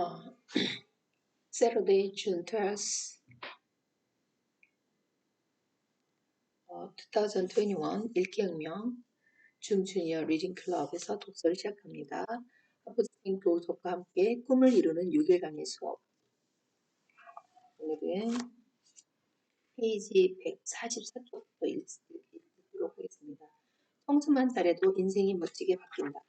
어, Saturday, June 12th, 2021 읽기혁명 중주니어 리딩 클럽에서 독서를 시작합니다. 하프스팅 교독과 함께 꿈을 이루는 6일 강의 수업. 오늘은 페이지 144쪽부터 읽도록 하겠습니다. 청소만 잘해도 인생이 멋지게 바뀐다.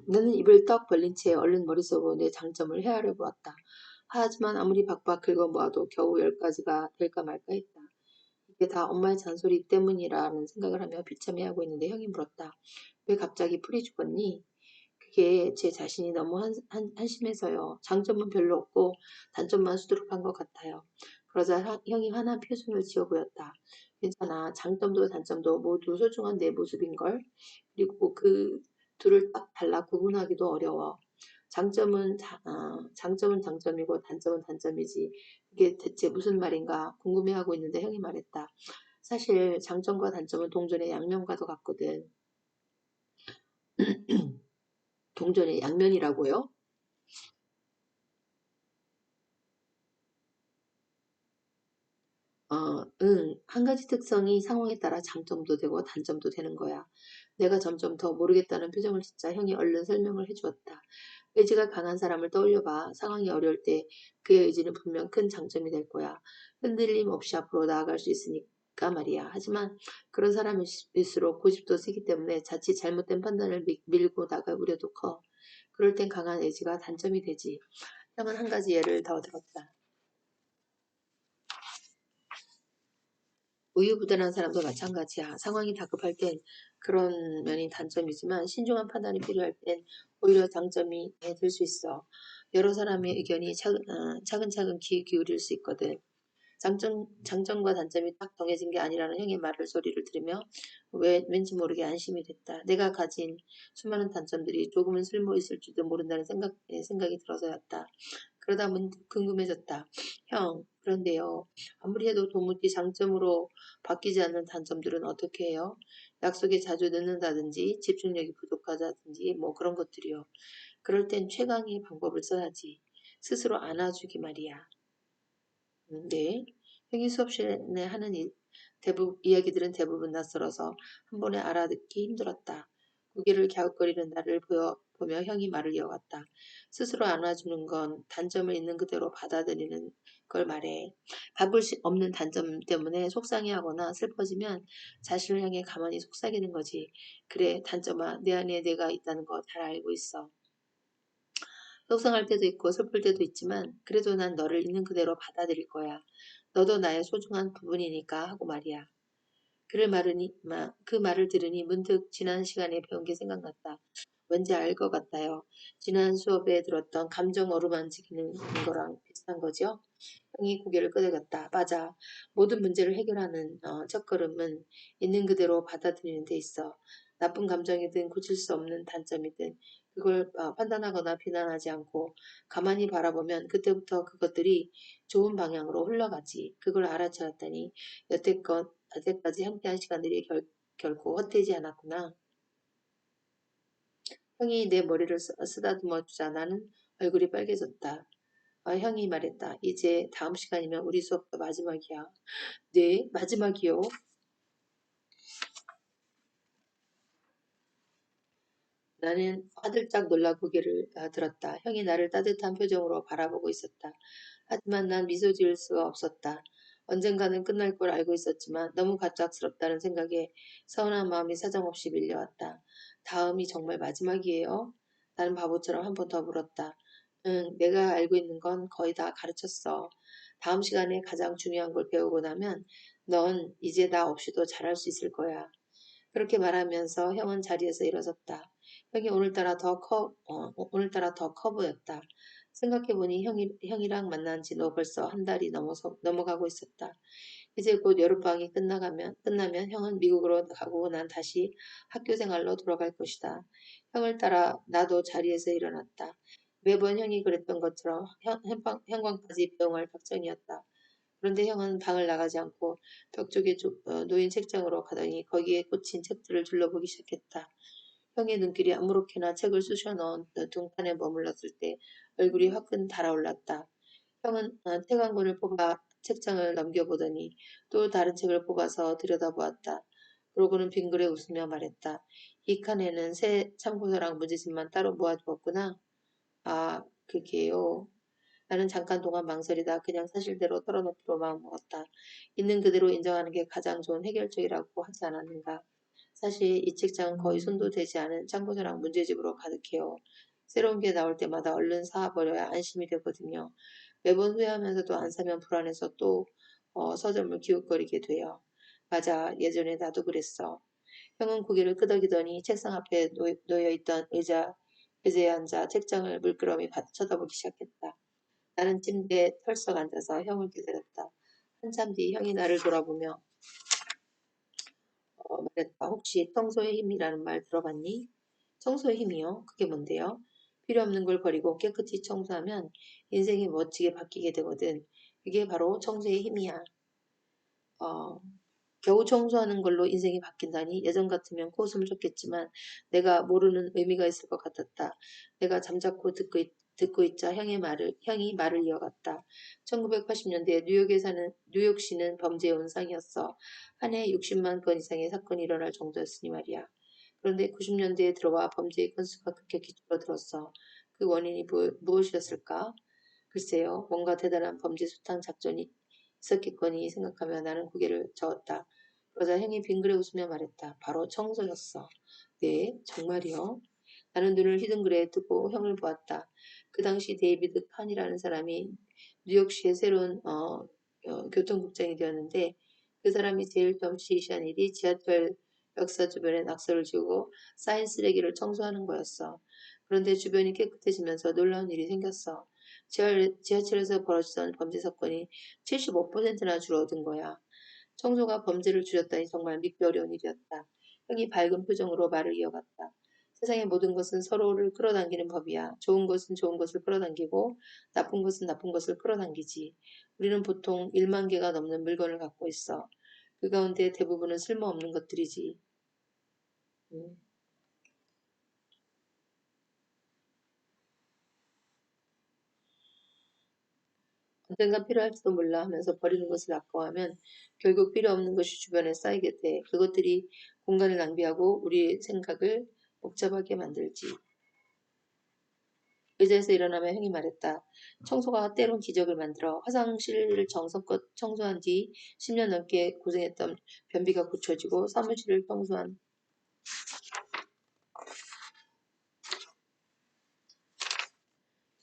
나는 입을 떡 벌린 채 얼른 머릿속으로 내 장점을 헤아려 보았다. 하지만 아무리 박박 긁어 모아도 겨우 10가지가 될까 말까 했다. 이게 다 엄마의 잔소리 때문이라는 생각을 하며 비참해하고 있는데 형이 물었다. 왜 갑자기 풀이 죽었니? 그게 제 자신이 너무 한심해서요. 장점은 별로 없고 단점만 수두룩한 것 같아요. 그러자 형이 환한 표정을 지어 보였다. 괜찮아. 장점도 단점도 모두 소중한 내 모습인걸. 그리고 그 둘을 딱 달라 구분하기도 어려워. 장점은 장점이고 단점은 단점이지. 이게 대체 무슨 말인가 궁금해하고 있는데 형이 말했다. 사실 장점과 단점은 동전의 양면과도 같거든. 동전의 양면이라고요? 응. 한 가지 특성이 상황에 따라 장점도 되고 단점도 되는 거야. 내가 점점 더 모르겠다는 표정을 짓자 형이 얼른 설명을 해주었다. 의지가 강한 사람을 떠올려봐. 상황이 어려울 때 그의 의지는 분명 큰 장점이 될 거야. 흔들림 없이 앞으로 나아갈 수 있으니까 말이야. 하지만 그런 사람일수록 고집도 세기 때문에 자칫 잘못된 판단을 밀고 나갈 우려도 커. 그럴 땐 강한 의지가 단점이 되지. 형은 한 가지 예를 더 들었다. 우유부단한 사람도 마찬가지야. 상황이 다급할 땐 그런 면이 단점이지만 신중한 판단이 필요할 땐 오히려 장점이 될 수 있어. 여러 사람의 의견이 차근차근 귀 기울일 수 있거든. 장점과 단점이 딱 정해진 게 아니라는 형의 말을 소리를 들으며 왠지 모르게 안심이 됐다. 내가 가진 수많은 단점들이 조금은 쓸모 있을지도 모른다는 생각이 들어서였다. 그러다 문득 궁금해졌다. 형, 그런데요. 아무리 해도 도무지 장점으로 바뀌지 않는 단점들은 어떻게 해요? 약속에 자주 늦는다든지 집중력이 부족하다든지 뭐 그런 것들이요. 그럴 땐 최강의 방법을 써야지. 스스로 안아주기 말이야. 네. 형이 수업 시간에 하는 이야기들은 대부분 낯설어서 한 번에 알아듣기 힘들었다. 고개를 갸웃거리는 나를 보며 형이 말을 이어갔다. 스스로 안아주는 건 단점을 있는 그대로 받아들이는 걸 말해. 바꿀 수 없는 단점 때문에 속상해하거나 슬퍼지면 자신을 향해 가만히 속삭이는 거지. 그래, 단점아, 내 안에 내가 있다는 거 잘 알고 있어. 속상할 때도 있고 슬플 때도 있지만 그래도 난 너를 있는 그대로 받아들일 거야. 너도 나의 소중한 부분이니까 하고 말이야. 그 말을 들으니 문득 지난 시간에 배운 게 생각났다. 왠지 알 것 같아요. 지난 수업에 들었던 감정 어루만지기는 거랑 비슷한 거죠? 형이 고개를 끄덕였다. 맞아. 모든 문제를 해결하는 첫걸음은 있는 그대로 받아들이는 데 있어. 나쁜 감정이든 고칠 수 없는 단점이든 그걸 판단하거나 비난하지 않고 가만히 바라보면 그때부터 그것들이 좋은 방향으로 흘러가지. 그걸 알아차렸다니 여태까지 함께한 시간들이 결코 헛되지 않았구나. 형이 내 머리를 쓰다듬어 주자 나는 얼굴이 빨개졌다. 형이 말했다. 이제 다음 시간이면 우리 수업도 마지막이야. 네, 마지막이요. 나는 화들짝 놀라 고개를 들었다. 형이 나를 따뜻한 표정으로 바라보고 있었다. 하지만 난 미소 지을 수가 없었다. 언젠가는 끝날 걸 알고 있었지만 너무 갑작스럽다는 생각에 서운한 마음이 사정없이 밀려왔다. 다음이 정말 마지막이에요? 나는 바보처럼 한 번 더 물었다. 응, 내가 알고 있는 건 거의 다 가르쳤어. 다음 시간에 가장 중요한 걸 배우고 나면 넌 이제 나 없이도 잘할 수 있을 거야. 그렇게 말하면서 형은 자리에서 일어섰다. 형이 오늘따라 더 커 보였다. 생각해보니 형이랑 만난 지도 벌써 한 달이 넘어가고 있었다. 이제 곧 여름방학이 끝나면 형은 미국으로 가고 난 다시 학교 생활로 돌아갈 것이다. 형을 따라 나도 자리에서 일어났다. 매번 형이 그랬던 것처럼 현관까지 배웅할 작정이었다. 그런데 형은 방을 나가지 않고 벽 쪽에 놓인 책장으로 가더니 거기에 꽂힌 책들을 둘러보기 시작했다. 형의 눈길이 아무렇게나 책을 쑤셔 넣은 둥판에 머물렀을 때 얼굴이 화끈 달아올랐다. 형은 책 한 권을 뽑아 책장을 넘겨보더니 또 다른 책을 뽑아서 들여다보았다. 그러고는 빙그레 웃으며 말했다. 이 칸에는 새 참고서랑 문제집만 따로 모아두었구나. 아, 그게요. 나는 잠깐 동안 망설이다 그냥 사실대로 털어놓기로 마음먹었다. 있는 그대로 인정하는 게 가장 좋은 해결책이라고 하지 않았는가. 사실 이 책장은 거의 손도 대지 않은 참고서랑 문제집으로 가득해요. 새로운 게 나올 때마다 얼른 사버려야 안심이 되거든요. 매번 후회하면서도 안 사면 불안해서 또 서점을 기웃거리게 돼요. 맞아, 예전에 나도 그랬어. 형은 고개를 끄덕이더니 책상 앞에 놓여있던 의자에 앉아 책장을 물끄러미 쳐다보기 시작했다. 나는 침대에 털썩 앉아서 형을 기다렸다. 한참 뒤 형이 나를 돌아보며 말했다. 혹시 청소의 힘이라는 말 들어봤니? 청소의 힘이요? 그게 뭔데요? 필요 없는 걸 버리고 깨끗이 청소하면 인생이 멋지게 바뀌게 되거든. 그게 바로 청소의 힘이야. 어, 겨우 청소하는 걸로 인생이 바뀐다니 예전 같으면 코웃음을 쳤겠지만 내가 모르는 의미가 있을 것 같았다. 내가 잠자코 듣고 있자 형이 말을 이어갔다. 1980년대 뉴욕시는 범죄의 온상이었어. 한 해 60만 건 이상의 사건이 일어날 정도였으니 말이야. 그런데 90년대에 들어와 범죄의 건수가 급격히 줄어들었어. 그 원인이 무엇이었을까? 글쎄요, 뭔가 대단한 범죄 수탕 작전이 있었겠거니 생각하며 나는 고개를 저었다. 그러자 형이 빙그레 웃으며 말했다. 바로 청소였어. 네, 정말이요? 나는 눈을 휘둥그레 뜨고 형을 보았다. 그 당시 데이비드 칸이라는 사람이 뉴욕시의 새로운 교통국장이 되었는데 그 사람이 제일 처음 시시한 일이 지하철 역사 주변에 낙서를 지우고 쌓인 쓰레기를 청소하는 거였어. 그런데 주변이 깨끗해지면서 놀라운 일이 생겼어. 지하철에서 벌어지던 범죄 사건이 75%나 줄어든 거야. 청소가 범죄를 줄였다니 정말 믿기 어려운 일이었다. 형이 밝은 표정으로 말을 이어갔다. 세상의 모든 것은 서로를 끌어당기는 법이야. 좋은 것은 좋은 것을 끌어당기고 나쁜 것은 나쁜 것을 끌어당기지. 우리는 보통 1만 개가 넘는 물건을 갖고 있어. 그 가운데 대부분은 쓸모없는 것들이지. 음. 언젠가 필요할지도 몰라 하면서 버리는 것을 아까워하면 결국 필요 없는 것이 주변에 쌓이게 돼. 그것들이 공간을 낭비하고 우리 생각을 복잡하게 만들지. 의자에서 일어나며 형이 말했다. 청소가 때론 기적을 만들어 화장실을 정성껏 청소한 뒤 10년 넘게 고생했던 변비가 고쳐지고 사무실을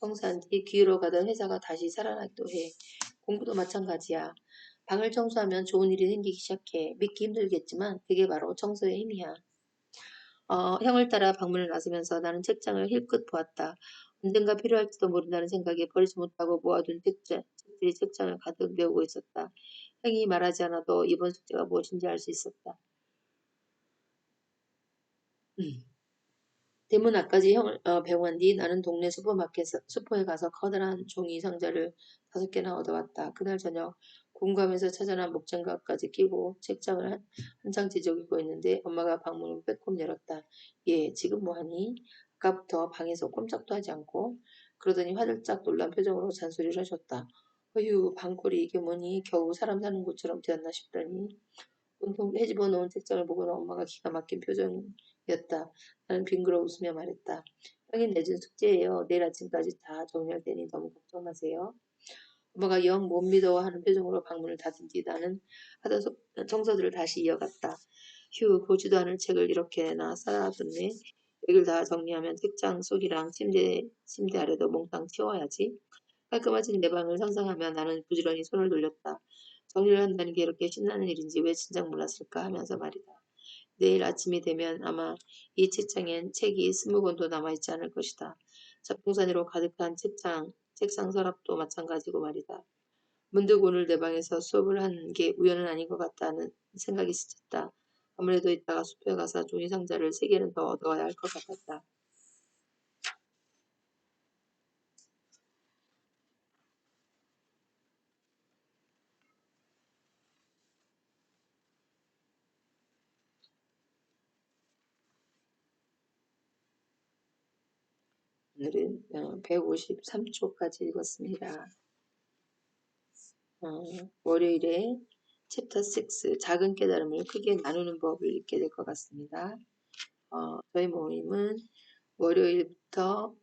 청소한 뒤 귀로 가던 회사가 다시 살아나기도 해. 공부도 마찬가지야. 방을 청소하면 좋은 일이 생기기 시작해. 믿기 힘들겠지만 그게 바로 청소의 힘이야. 형을 따라 방문을 나서면서 나는 책장을 힐끗 보았다. 언젠가 필요할지도 모른다는 생각에 버리지 못하고 모아둔 책들이 책장을 가득 메우고 있었다. 형이 말하지 않아도 이번 숙제가 무엇인지 알 수 있었다. 음. 대문 앞까지 형을 배웅한 뒤 나는 동네 슈퍼에 가서 커다란 종이 상자를 5개나 얻어왔다. 그날 저녁 공감에서 찾아난 목장갑까지 끼고 책장을 한창 뒤적이고 있는데 엄마가 방문을 빼꼼 열었다. 예, 지금 뭐하니? 아까부터 방에서 꼼짝도 하지 않고 그러더니 화들짝 놀란 표정으로 잔소리를 하셨다. 어휴, 방골이 이게 뭐니? 겨우 사람 사는 곳처럼 되었나 싶더니 온통 헤집어 놓은 책장을 보고는 엄마가 기가 막힌 표정이었다. 나는 빙그러 웃으며 말했다. 형이 내준 숙제예요. 내일 아침까지 다 정리할 테니 너무 걱정 마세요. 엄마가 영 못 믿어하는 표정으로 방문을 닫은 뒤 나는 하던 청소들을 다시 이어갔다. 휴, 보지도 않을 책을 이렇게나 쌓아뒀네. 여길 다 정리하면 책장 속이랑 침대 아래도 몽땅 치워야지. 깔끔해진 내 방을 상상하며 나는 부지런히 손을 돌렸다. 정리를 한다는 게 이렇게 신나는 일인지 왜 진작 몰랐을까 하면서 말이다. 내일 아침이 되면 아마 이 책장엔 책이 20권도 남아있지 않을 것이다. 잡동사니로 가득한 책상 서랍도 마찬가지고 말이다. 문득 오늘 내 방에서 수업을 한 게 우연은 아닌 것 같다는 생각이 스쳤다. 아무래도 이따가 숲에 가서 종이 상자를 3개는 더 얻어와야 할 것 같았다. 오늘은 153초까지 읽었습니다. 월요일에 챕터 6 작은 깨달음을 크게 나누는 법을 읽게 될 것 같습니다. 저희 모임은 월요일부터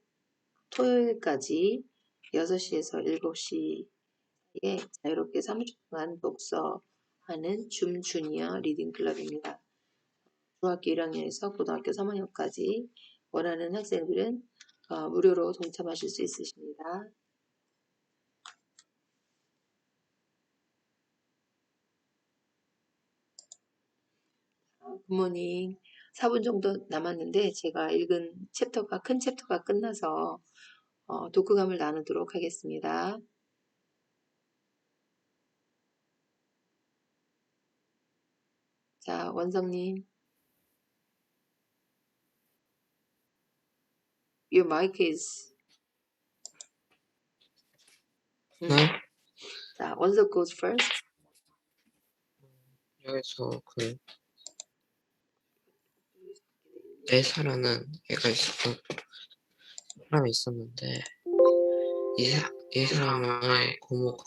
토요일까지 6시에서 7시에 자유롭게 30분 동안 독서하는 줌 주니어 리딩 클럽입니다. 중학교 1학년에서 고등학교 3학년까지 원하는 학생들은 무료로 동참하실 수 있으십니다. 굿모닝. 4분 정도 남았는데 제가 읽은 챕터가 큰 챕터가 끝나서 독후감을 나누도록 하겠습니다. 자, 원성님. Your mic is. 네? 자, 원석 goes first. 여기서 네사라는 애가 사람이 있었는데, 이 사람의 고모가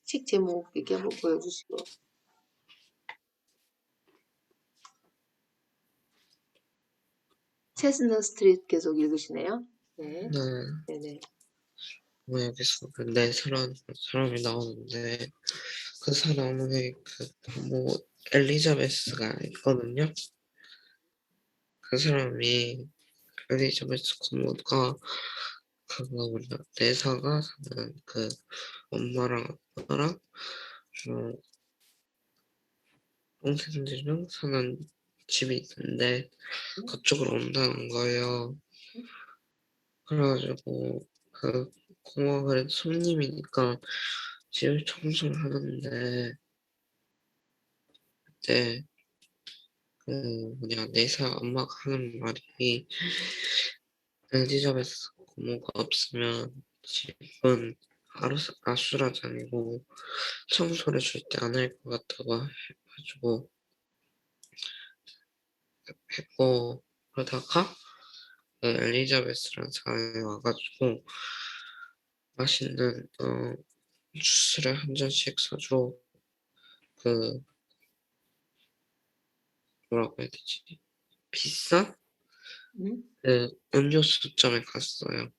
책 제목 이렇게 한번 보여주시고. 체스너 스트리트 계속 읽으시네요. 네. 네네. 여기서 네사라는 사람이 나오는데, 그 사람의 고모 엘리자베스가 있거든요. 그 사람이 엘리자베스 고모가 네사가 사는 엄마랑 아빠랑 동생들이랑 사는 집이 있는데 그쪽으로 온다는 거예요. 그래가지고 고모가 그래도 손님이니까 집을 청소를 하는데 그때 네사 엄마가 하는 말이 엘리자베스 고모가 없으면 집은 아수라장이고 청소를 절대 안 할 것 같다고 해가지고 했고, 그러다가 엘리자베스라는 사람이 와가지고 맛있는 주스를 한 잔씩 사주러 뭐라고 해야 되지? 비싼 음료수점에 갔어요.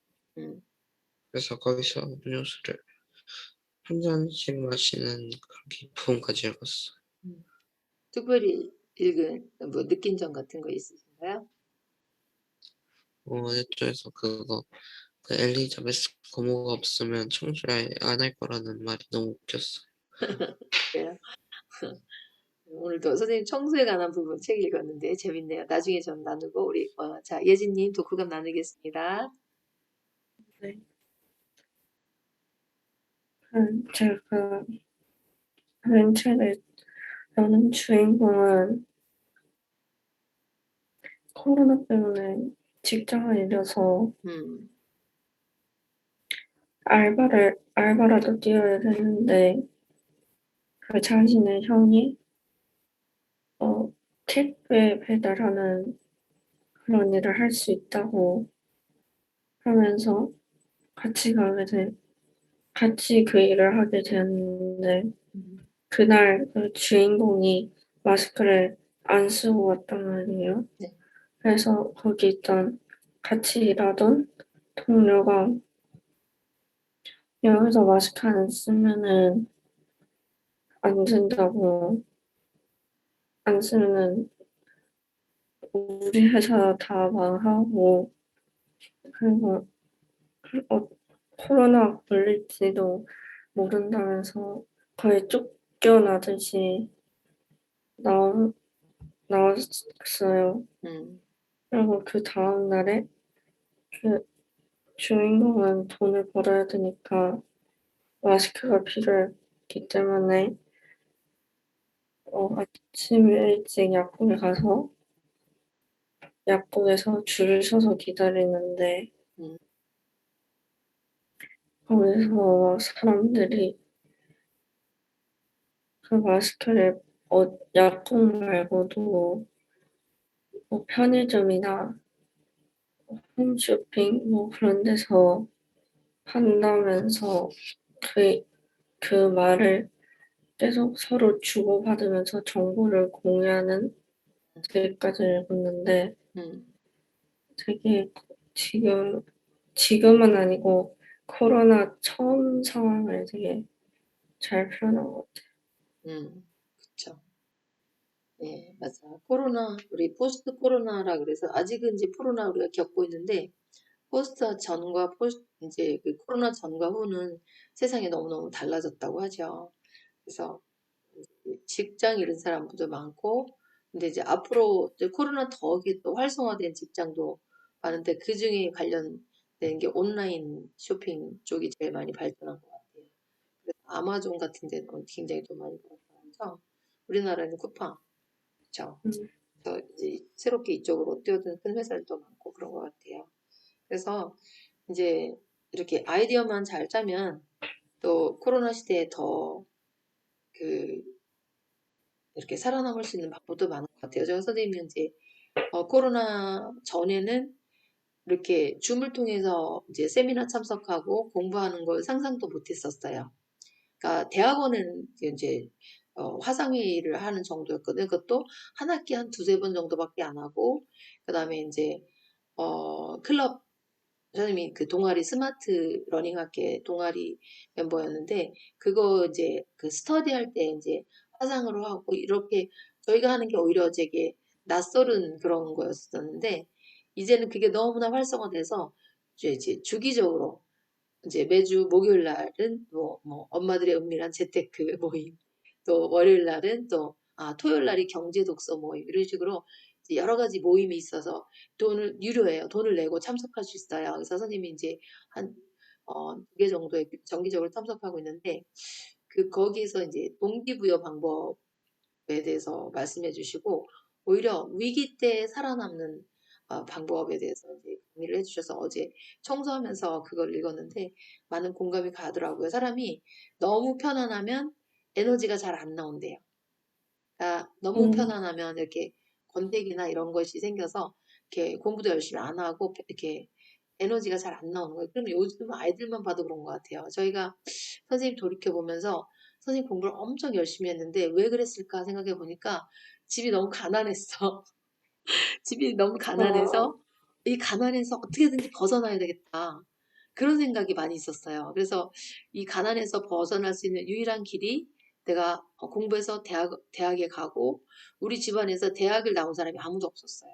그래서 거기서 음료수를 한 잔씩 마시는 그런 기쁨까지 읽었어요. 특별히 읽은 뭐 느낀 점 같은 거 있으신가요? 이쪽에서 엘리자베스 고모가 없으면 청소를 안 할 거라는 말이 너무 웃겼어요. 그래요? 오늘도 선생님 청소에 관한 부분 책 읽었는데 재밌네요. 나중에 좀 나누고 우리 자 예진님 독후감 나누겠습니다. 네. 제가 한 책을 여는 주인공은 코로나 때문에 직장을 잃어서 알바라도 뛰어야 되는데 그 자신의 형이 택배 배달하는 그런 일을 할 수 있다고 하면서 같이 그 일을 하게 되었는데 그날 그 주인공이 마스크를 안 쓰고 왔단 말이에요. 네. 그래서 거기 있던 같이 일하던 동료가 여기서 마스크 안 쓰면은 안 된다고, 안 쓰면은 우리 회사 다 망하고, 그리고 코로나 걸릴지도 모른다면서 거의 쫓겨나듯이 나왔어요. 그리고 그 다음 날에 그 주인공은 돈을 벌어야 되니까 마스크가 필요했기 때문에 아침에 일찍 약국에 가서 약국에서 줄을 서서 기다리는데 거기서 사람들이 그 마스크를 약국 말고도 뭐 편의점이나 홈쇼핑 뭐 그런 데서 판다면서 그, 그 말을 계속 서로 주고받으면서 정보를 공유하는 책까지 읽었는데 음, 되게 지금은 아니고 코로나 처음 상황을 되게 잘 표현한 것 그쵸. 네, 맞아. 코로나, 우리 포스트 코로나라 그래서 아직은 이제 코로나 우리가 겪고 있는데, 포스트 전과 이제 그 코로나 전과 후는 세상이 너무너무 달라졌다고 하죠. 그래서 직장 잃은 사람들도 많고, 근데 이제 앞으로 이제 코로나 덕에 또 활성화된 직장도 많은데 그 중에 관련된 게 온라인 쇼핑 쪽이 제일 많이 발전한 것 같아요. 그래서 아마존 같은 데는 굉장히 더 많이 발전하죠. 우리나라는 쿠팡, 그렇죠. 같아요. 그래서 이제 새롭게 이쪽으로 뛰어든 큰 회사들도 많고 그런 것 같아요. 그래서 이제 이렇게 아이디어만 잘 짜면 또 코로나 시대에 더 그 이렇게 살아남을 수 있는 방법도 많은 것 같아요. 저 선생님은 이제 코로나 전에는 이렇게 줌을 통해서 이제 세미나 참석하고 공부하는 걸 상상도 못 했었어요. 그러니까 대학원은 이제 화상회의를 하는 정도였거든요. 그것도 한 학기 한 두세 번 정도밖에 안 하고 그다음에 이제 클럽 선생님이 그 동아리 스마트 러닝 학회 동아리 멤버였는데 그거 이제 그 스터디 할 때 이제 화상으로 하고 이렇게 저희가 하는 게 오히려 되게 낯설은 그런 거였었는데 이제는 그게 너무나 활성화돼서 이제 주기적으로 이제 매주 목요일 날은 뭐 엄마들의 은밀한 재테크 모임, 또 월요일 날은 토요일 날이 경제 독서 모임 이런 식으로 이제 여러 가지 모임이 있어서 돈을 유료예요. 돈을 내고 참석할 수 있어요. 그래서 선생님이 이제 한 두 개 정도에 정기적으로 참석하고 있는데 거기에서 이제 동기부여 방법에 대해서 말씀해 주시고 오히려 위기 때 살아남는 방법에 대해서 이제 강의를 해주셔서 어제 청소하면서 그걸 읽었는데 많은 공감이 가더라고요. 사람이 너무 편안하면 에너지가 잘 안 나온대요. 그러니까 너무 음, 편안하면 이렇게 권태기나 이런 것이 생겨서 이렇게 공부도 열심히 안 하고 이렇게 에너지가 잘 안 나오는 거예요. 그럼 요즘 아이들만 봐도 그런 것 같아요. 저희가 선생님 돌이켜보면서 선생님 공부를 엄청 열심히 했는데 왜 그랬을까 생각해 보니까 집이 너무 가난했어. 집이 너무 어, 가난해서 이 가난에서 어떻게든지 벗어나야 되겠다. 그런 생각이 많이 있었어요. 그래서 이 가난에서 벗어날 수 있는 유일한 길이 내가 공부해서 대학에 가고 우리 집안에서 대학을 나온 사람이 아무도 없었어요.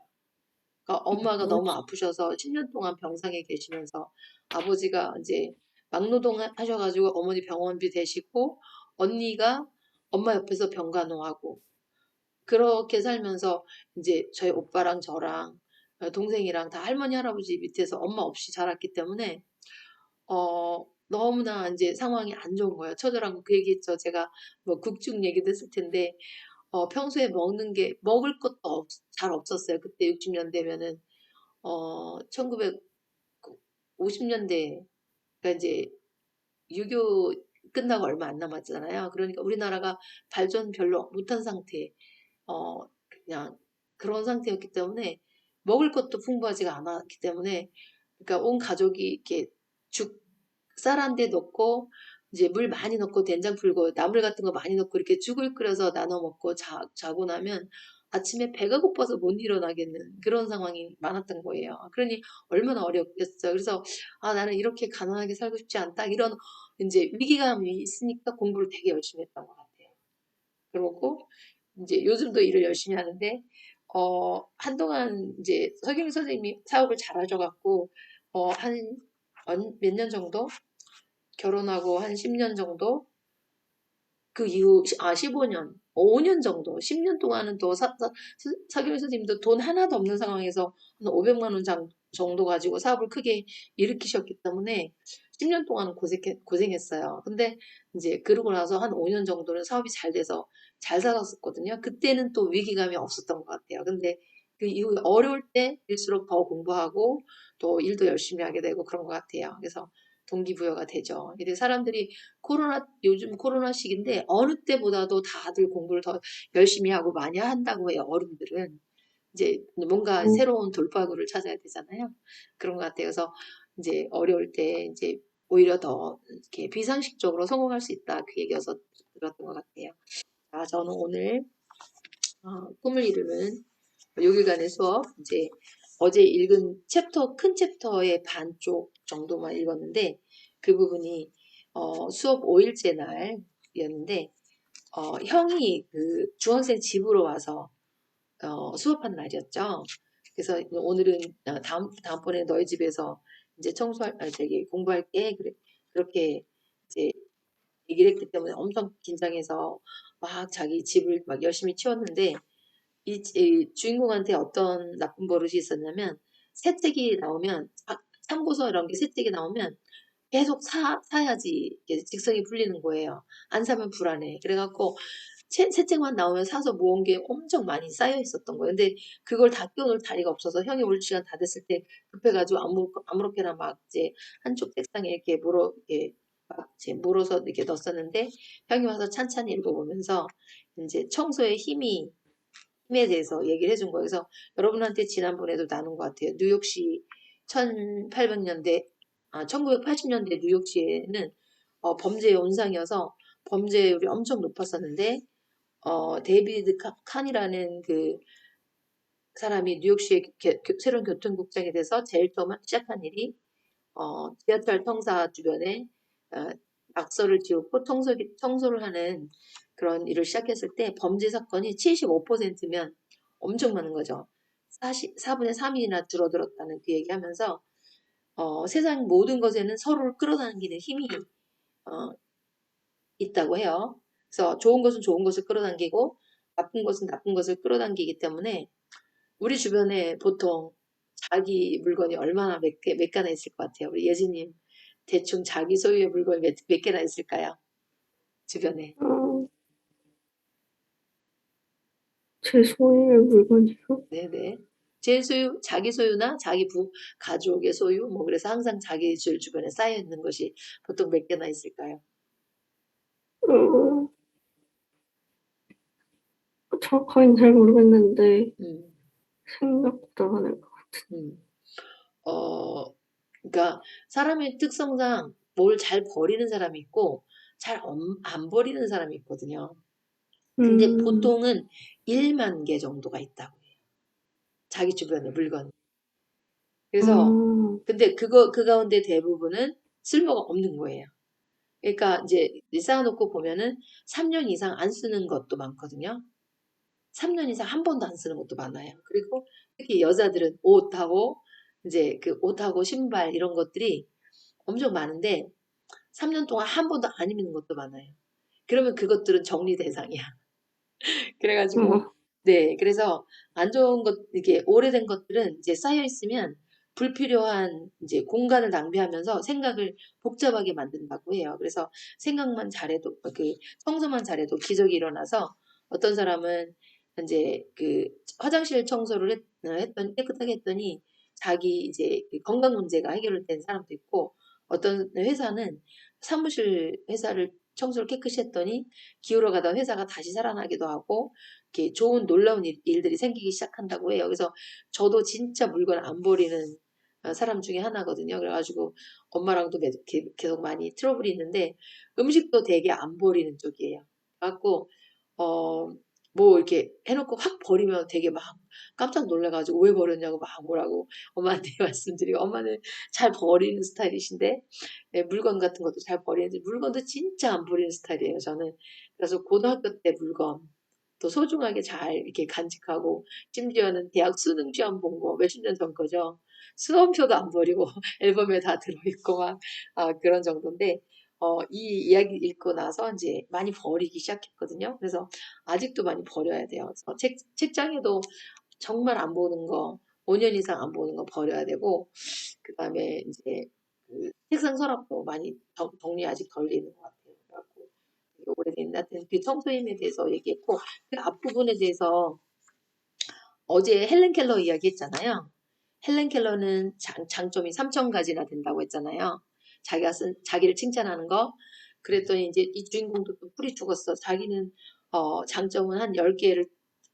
그러니까 엄마가 너무 아프셔서 10년 동안 병상에 계시면서 아버지가 이제 막노동 하셔가지고 어머니 병원비 대시고 언니가 엄마 옆에서 병간호하고 그렇게 살면서 이제 저희 오빠랑 저랑 동생이랑 다 할머니 할아버지 밑에서 엄마 없이 자랐기 때문에 너무나 이제 상황이 안 좋은 거예요. 처절한 그 얘기했죠. 제가 뭐 국중 얘기도 했을 텐데 평소에 먹을 것도 잘 없었어요. 그때 60년대면은 1950년대 그러니까 이제 유교 끝나고 얼마 안 남았잖아요. 그러니까 우리나라가 발전 별로 못한 상태, 그냥 그런 상태였기 때문에 먹을 것도 풍부하지가 않았기 때문에 그러니까 온 가족이 이렇게 쌀 한 대 넣고 이제 물 많이 넣고 된장 풀고 나물 같은 거 많이 넣고 이렇게 죽을 끓여서 나눠 먹고 자고 나면 아침에 배가 고파서 못 일어나겠는 그런 상황이 많았던 거예요. 그러니 얼마나 어렵겠어요. 그래서 나는 이렇게 가난하게 살고 싶지 않다. 이런 이제 위기감이 있으니까 공부를 되게 열심히 했던 것 같아요. 그러고 이제 요즘도 일을 열심히 하는데 한동안 이제 석영 선생님이 사업을 잘 하셔갖고 한 몇 년 정도 결혼하고 한 10년 정도 그 이후 15년, 5년 정도, 10년 동안은 또 사교육 선생님도 돈 하나도 없는 상황에서 한 500만 원 정도 가지고 사업을 크게 일으키셨기 때문에 10년 동안은 고생했어요. 근데 이제 그러고 나서 한 5년 정도는 사업이 잘 돼서 잘 살았었거든요. 그때는 또 위기감이 없었던 것 같아요. 근데 그 이후에 어려울 때일수록 더 공부하고 또 일도 열심히 하게 되고 그런 것 같아요. 그래서 동기부여가 되죠. 이제 사람들이 요즘 코로나 시기인데 어느 때보다도 다들 공부를 더 열심히 하고 많이 한다고 해요, 어른들은. 이제 뭔가 음. 새로운 돌파구를 찾아야 되잖아요. 그런 것 같아요. 그래서 이제 어려울 때 이제 오히려 더 이렇게 비상식적으로 성공할 수 있다. 그 얘기여서 들었던 것 같아요. 자, 저는 오늘 꿈을 이루는 6일간의 수업 이제 어제 읽은 큰 챕터의 반쪽 정도만 읽었는데 그 부분이 수업 5일째 날이었는데 형이 그 중학생 집으로 와서 수업한 날이었죠. 그래서 오늘은 다음번에 너희 집에서 이제 저기 공부할게. 그렇게 이제 얘기를 했기 때문에 엄청 긴장해서 막 자기 집을 막 열심히 치웠는데 이 주인공한테 어떤 나쁜 버릇이 있었냐면 새댁이 나오면 참고서 이런 게 새댁이 나오면 계속 사야지 이게 직성이 풀리는 거예요. 안 사면 불안해. 그래갖고 새책만 나오면 사서 모은 게 엄청 많이 쌓여 있었던 거예요. 근데 그걸 다 끼워놓을 자리가 없어서 형이 올 시간 다 됐을 때 급해가지고 아무렇게나 막 이제 한쪽 책상에 이렇게 막 이제 물어서 이렇게 넣었었는데 형이 와서 찬찬히 읽어보면서 이제 청소의 힘에 대해서 얘기를 해준 거예요. 그래서 여러분한테 지난번에도 나눈 것 같아요. 뉴욕시 1800년대, 1980년대 뉴욕시에는 범죄의 온상이어서 범죄율이 엄청 높았었는데 데이비드 칸이라는 그 사람이 뉴욕시의 새로운 교통국장이 돼서 제일 처음 시작한 일이 지하철 통사 주변에 어, 낙서를 지우고 청소를 하는 그런 일을 시작했을 때 범죄 사건이 75%면 엄청 많은 거죠. 4분의 3이나 줄어들었다는 그 얘기하면서 세상 모든 것에는 서로를 끌어당기는 힘이 어, 있다고 해요. 그래서 좋은 것은 좋은 것을 끌어당기고 나쁜 것은 나쁜 것을 끌어당기기 때문에 우리 주변에 보통 자기 물건이 얼마나 몇 개나 있을 것 같아요. 우리 예진님 대충 자기 소유의 물건이 몇 개나 있을까요? 주변에. 어, 제 소유의 물건이요? 네네. 제 소유, 자기 소유나 가족의 소유, 뭐 그래서 항상 자기 주변에 쌓여 있는 것이 보통 몇 개나 있을까요? 어, 정확하게는 잘 모르겠는데 음, 생각보다 많을 것 음. 어, 그러니까 사람의 특성상 뭘 잘 버리는 사람이 있고 잘 안 버리는 사람이 있거든요. 근데 음, 보통은 1만 개 정도가 있다고 해요. 자기 주변에 물건. 그래서 아, 근데 그 가운데 대부분은 쓸모가 없는 거예요. 그러니까 이제 쌓아놓고 보면은 3년 이상 안 쓰는 것도 많거든요. 3년 이상 한 번도 안 쓰는 것도 많아요. 그리고 특히 여자들은 이제 그 옷하고 신발 이런 것들이 엄청 많은데 3년 동안 한 번도 안 입는 것도 많아요. 그러면 그것들은 정리 대상이야. 그래가지고 어, 네, 그래서 안 좋은 이게 오래된 것들은 이제 쌓여 있으면 불필요한 이제 공간을 낭비하면서 생각을 복잡하게 만든다고 해요. 그래서 생각만 잘해도 청소만 잘해도 기적이 일어나서 어떤 사람은 이제 그 화장실 청소를 깨끗하게 했더니 자기 이제 그 건강 문제가 해결된 사람도 있고 어떤 회사는 사무실 회사를 청소를 깨끗이 했더니 기울어 가던 회사가 다시 살아나기도 하고 이렇게 좋은 놀라운 일들이 생기기 시작한다고 해요. 그래서 저도 진짜 물건 안 버리는 사람 중에 하나거든요. 그래가지고 엄마랑도 계속 많이 트러블이 있는데 음식도 되게 안 버리는 쪽이에요. 그래갖고 어, 뭐 이렇게 해놓고 확 버리면 되게 막 깜짝 놀라가지고 왜 버렸냐고 막 뭐라고 엄마한테 말씀드리고 엄마는 잘 버리는 스타일이신데 네, 물건 같은 것도 잘 버리는데 물건도 진짜 안 버리는 스타일이에요. 저는 그래서 고등학교 때 물건 또 소중하게 잘 이렇게 간직하고 심지어는 대학 수능 시험 본 거 몇십 년 전 거죠. 수험표도 안 버리고 앨범에 다 들어있고 막 그런 정도인데 이 이야기 읽고 나서 이제 많이 버리기 시작했거든요. 그래서 아직도 많이 버려야 돼요. 그래서 책장에도 정말 안 보는 거 5년 이상 안 보는 거 버려야 되고 그다음에 이제 그 책상 서랍도 많이 정리 아직 덜 되는 것 같아요. 그래갖고 되게 오래됐는데 하여튼 그 청소임에 대해서 얘기했고 그 앞부분에 대해서 어제 헬렌 켈러 이야기했잖아요. 헬렌 켈러는 장점이 3,000가지나 된다고 했잖아요. 자기를 칭찬하는 거. 그랬더니 이제 이 주인공도 또 풀이 죽었어. 자기는 장점은 한 10개를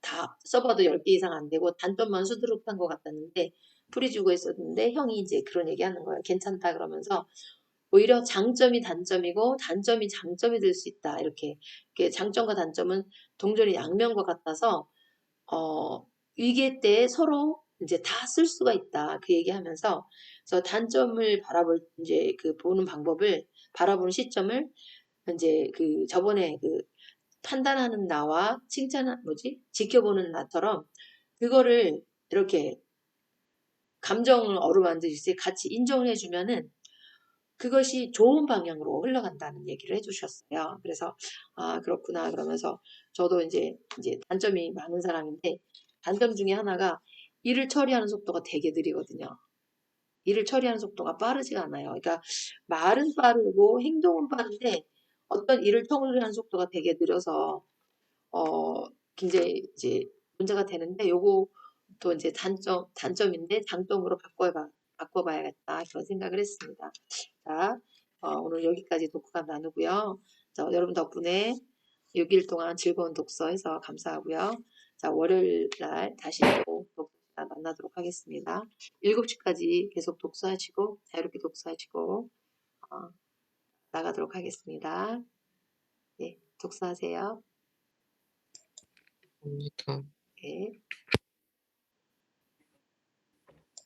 다 써봐도 10개 이상 안 되고 단점만 수두룩한 것 같았는데 풀이 주고 있었는데 형이 이제 그런 얘기하는 거예요. 괜찮다 그러면서 오히려 장점이 단점이고 단점이 장점이 될 수 있다. 이렇게 장점과 단점은 동전이 양면과 같아서 위기 때 서로 이제 다 쓸 수가 있다. 그 얘기하면서 그래서 단점을 바라볼 이제 그 보는 방법을 바라보는 시점을 이제 그 저번에 그 판단하는 나와 지켜보는 나처럼 그거를 이렇게 감정을 어루만지듯이 같이 인정을 해주면은 그것이 좋은 방향으로 흘러간다는 얘기를 해주셨어요. 그래서 아 그렇구나 그러면서 저도 이제 단점이 많은 사람인데 단점 중에 하나가 일을 처리하는 속도가 되게 느리거든요. 일을 처리하는 속도가 빠르지가 않아요. 그러니까 말은 빠르고 행동은 빠른데 어떤 일을 처리하는 속도가 되게 느려서 굉장히 이제 문제가 되는데 요것도 이제 단점인데 장점으로 바꿔봐야겠다 그런 생각을 했습니다. 자, 오늘 여기까지 독후감 나누고요. 자, 여러분 덕분에 6일 동안 즐거운 독서해서 감사하고요. 자, 월요일 날 다시 또 독서 시간 만나도록 하겠습니다. 7시까지 계속 독서하시고 자유롭게 독서하시고 어, 나가도록 하겠습니다. 네, 독서하세요. 합니다. 네.